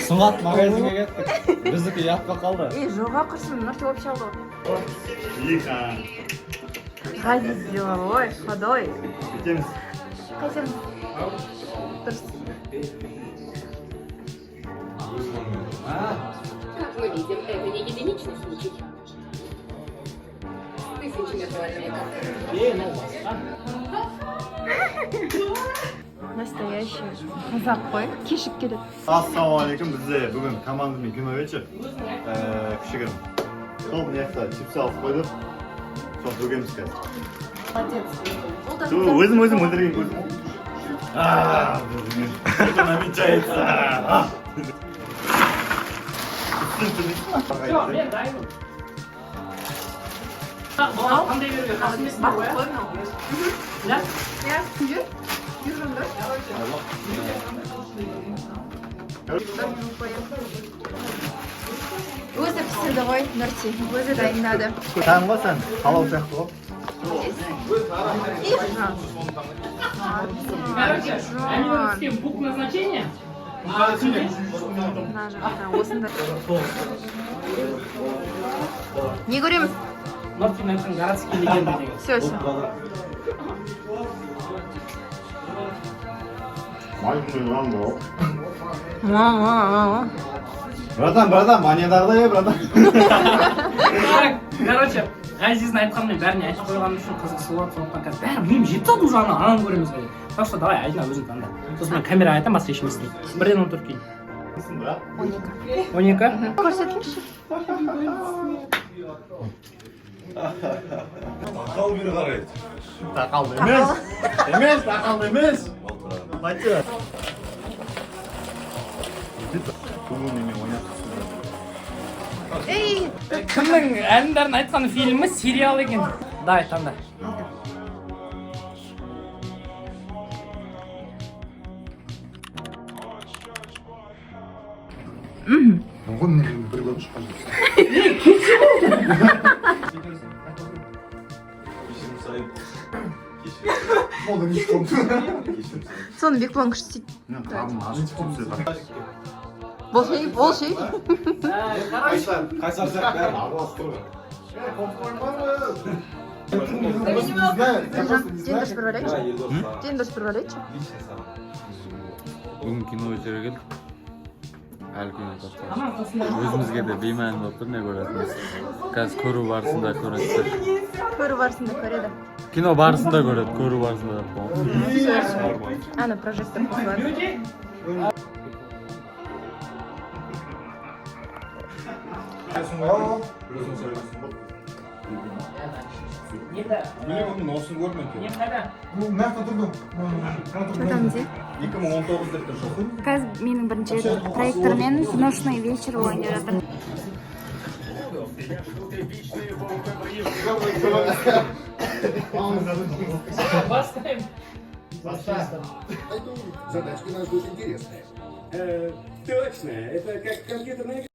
Сұңат магазинге кеттік. Біздікі ұятқа қалды. Жоға құрсын, мынау вообще алды. Ихан. Ғазиз деловой, ходой. Кетеміз. Қайтеміз. Дұрыс. Как мы видим, это не единичный случай. Тысячи виртуального Настоящий қазақ қой, кешіп келеді. Ассалаумағалейкум, бізде бүгін командамен кино вечер. Кішігірім. Сол мына чипсы алып қойдық. Сол бөгеміз қазір. Өзім өлтірген көзім. Это намечается. Қандай беруге қасымесің бе? Иә, жүр. Жүр жондар. Өзі пісірді ғой, Нұрти. Өзі дайындады. Таң ба сен? Халау сияқты ғой. Короче, они с кем пункт назначения? Мына жақта осындай. Не көреміз? Нортин айтқан городский легенда деген. Все. Братан, манедағда е, братан. Короче, Ғазиздің айтқанымен бәріне айтып қойғаным үшін қызықсы болады, сондықтан қазір бәрі миым жетті ау бұл жағынан, ананы көреміз ғой. Так что давай, Айдина өзің таңда. Сосын мен камераға айтамын, басқа ешкім естімейді. 1-ден 14 кейін. 12? Көрсетіңізші. Тақал бері қарайды. Тақалды емес. Тақалды емес. Батя. Ей! Кімнің әнін айтқан фильмі сериал екен. Давай, таңда. Соны Бекболан күшті істейді. Бол шей. Қайсар сияқты бәрін араластырып. День дұрыс бір бәлетші. День дұрыс бір бәлетші. Бүгін кино өтері келдік. Әлі күні тастап. Өзімізге де беймәлім болып тұр, не көретініміз. Қазір көру барысында көресіздер. Көру барысында көреді. Кино барысында көреді, көру барысында да болмайды. Ана прожектор қосылады. Қазір менің бірінші проектормен ночной вечер ойнап жатыр. Поставим. Задачки у нас будут интересные. Точно, это как компьютерная игра.